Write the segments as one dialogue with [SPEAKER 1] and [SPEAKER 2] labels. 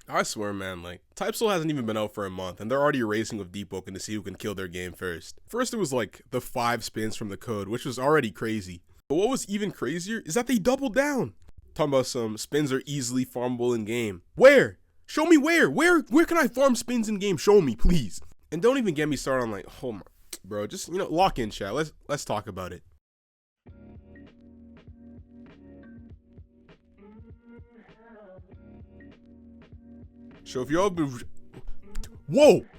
[SPEAKER 1] I swear, man, like, Type Soul hasn't even been out for a month, and they're already racing with Deepwoken to see who can kill their game first. First, it was like the 5 spins from the code, which was already crazy. But what was even crazier is that they doubled down. Talking about some spins are easily farmable in game. Where? Show me where? Where can I farm spins in game? Show me, please. And don't even get me started on like, oh my, bro, just, lock in, chat. Let's talk about it. So if y'all been,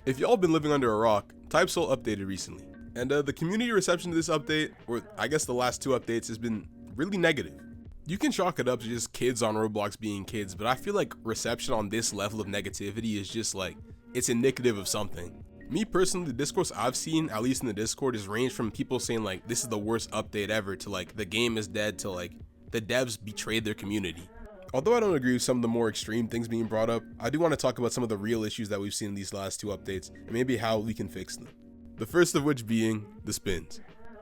[SPEAKER 1] if y'all been living under a rock, Type Soul updated recently. And the community reception to this update, or I guess the last 2 updates, has been really negative. You can chalk it up to just kids on Roblox being kids, but I feel like reception on this level of negativity is just like, it's indicative of something. Me personally, the discourse I've seen, at least in the Discord, has ranged from people saying like, this is the worst update ever, to like, the game is dead, to like, the devs betrayed their community. Although I don't agree with some of the more extreme things being brought up, I do want to talk about some of the real issues that we've seen in these last 2 updates, and maybe how we can fix them. The first of which being the spins.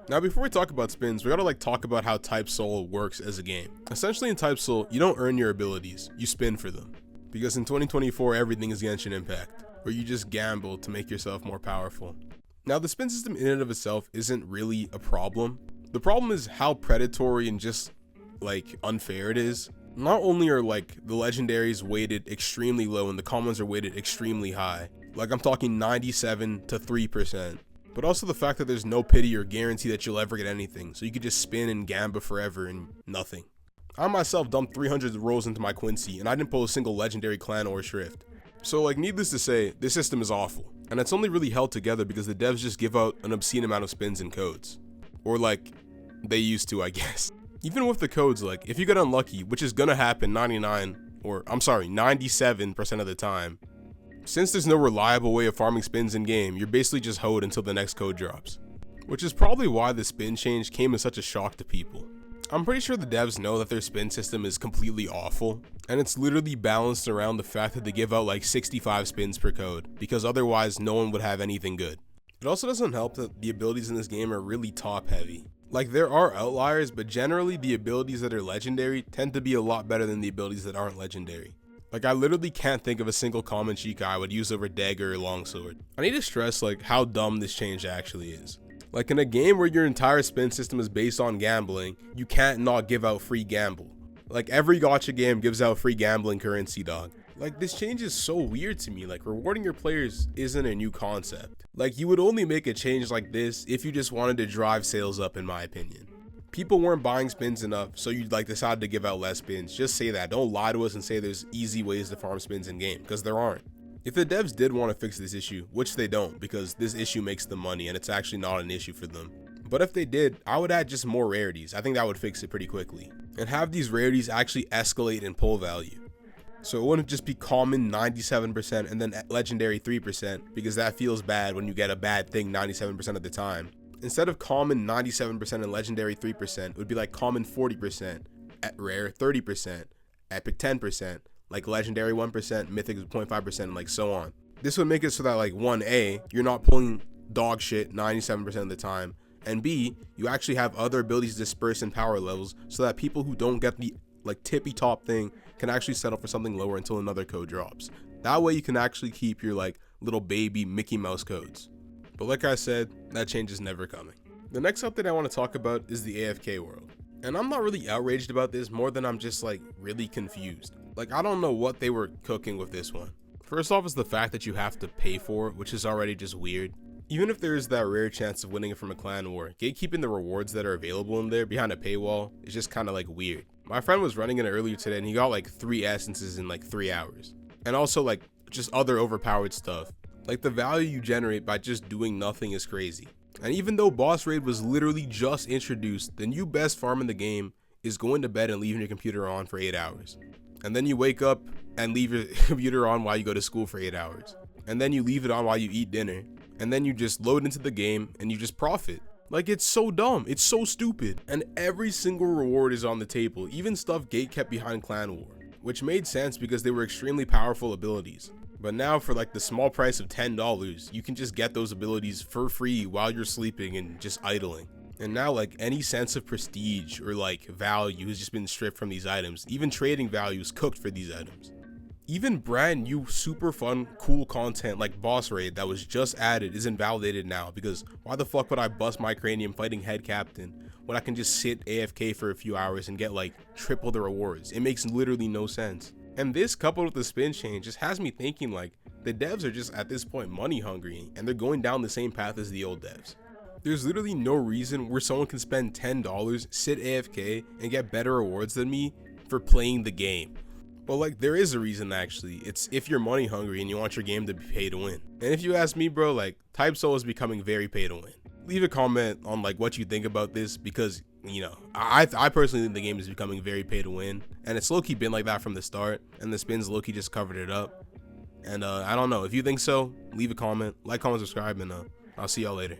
[SPEAKER 1] Now before we talk about spins, we gotta like talk about how Type Soul works as a game. Essentially in Type Soul, you don't earn your abilities, you spin for them. Because in 2024, everything is Genshin Impact, where you just gamble to make yourself more powerful. Now the spin system in and of itself isn't really a problem. The problem is how predatory and just like unfair it is. Not only are like the legendaries weighted extremely low and the commons are weighted extremely high, like I'm talking 97 to 3%, but also the fact that there's no pity or guarantee that you'll ever get anything, so you could just spin and gamba forever and nothing. I myself dumped 300 rolls into my Quincy and I didn't pull a single legendary clan or shrift. So like needless to say, this system is awful, and it's only really held together because the devs just give out an obscene amount of spins and codes. Or like, they used to, I guess. Even with the codes, like, if you get unlucky, which is gonna happen 97% of the time, since there's no reliable way of farming spins in game, you're basically just hoed until the next code drops. Which is probably why the spin change came as such a shock to people. I'm pretty sure the devs know that their spin system is completely awful, and it's literally balanced around the fact that they give out like 65 spins per code, because otherwise no one would have anything good. It also doesn't help that the abilities in this game are really top heavy. Like there are outliers, but generally the abilities that are legendary tend to be a lot better than the abilities that aren't legendary. Like I literally can't think of a single common Sheikah I would use over Dagger or Longsword. I need to stress like how dumb this change actually is. Like in a game where your entire spin system is based on gambling, you can't not give out free gamble. Like every gacha game gives out free gambling currency, dog. Like this change is so weird to me. Like rewarding your players isn't a new concept. Like you would only make a change like this if you just wanted to drive sales up, in my opinion. People weren't buying spins enough, so you like decided to give out less spins. Just say that. Don't lie to us and say there's easy ways to farm spins in game, because there aren't. If the devs did want to fix this issue, which they don't, because this issue makes them money and it's actually not an issue for them. But if they did, I would add just more rarities. I think that would fix it pretty quickly. And have these rarities actually escalate in pull value. So it wouldn't just be common 97% and then legendary 3%, because that feels bad when you get a bad thing 97% of the time. Instead of common 97% and legendary 3%, it would be like common 40%, at rare 30%, epic 10%, like legendary 1%, mythic 0.5%, and like so on. This would make it so that like 1A, you're not pulling dog shit 97% of the time, and B, you actually have other abilities to disperse in power levels so that people who don't get the like tippy top thing can actually settle for something lower until another code drops. That way you can actually keep your like little baby Mickey Mouse codes. But like I said, that change is never coming. The next update I want to talk about is the AFK world. And I'm not really outraged about this more than I'm just like really confused. Like I don't know what they were cooking with this one. First off is the fact that you have to pay for it, which is already just weird. Even if there is that rare chance of winning it from a clan war, gatekeeping the rewards that are available in there behind a paywall is just kind of like weird. My friend was running it earlier today and he got like 3 essences in like 3 hours. And also like just other overpowered stuff. Like the value you generate by just doing nothing is crazy. And even though boss raid was literally just introduced, the new best farm in the game is going to bed and leaving your computer on for 8 hours. And then you wake up and leave your computer on while you go to school for 8 hours. And then you leave it on while you eat dinner. And then you just load into the game and you just profit. Like it's so dumb, it's so stupid. And every single reward is on the table, even stuff Gate kept behind Clan War, which made sense because they were extremely powerful abilities. But now for like the small price of $10, you can just get those abilities for free while you're sleeping and just idling. And now like any sense of prestige or like value has just been stripped from these items. Even trading value is cooked for these items. Even brand new super fun cool content like boss raid that was just added is invalidated now, because why the fuck would I bust my cranium fighting head captain when I can just sit AFK for a few hours and get like triple the rewards? It makes literally no sense. And this, coupled with the spin change, just has me thinking like the devs are just at this point money hungry, and they're going down the same path as the old devs. There's literally no reason where someone can spend $10, sit AFK, and get better rewards than me for playing the game. But like, there is a reason actually. It's if you're money hungry and you want your game to be pay to win. And if you ask me, bro, like Type Soul is becoming very pay to win. Leave a comment on like what you think about this, because you know, I personally think the game is becoming very pay to win, and it's low-key been like that from the start, and the spins low-key just covered it up. And I don't know, if you think so, leave a comment, like, comment, subscribe, and I'll see y'all later.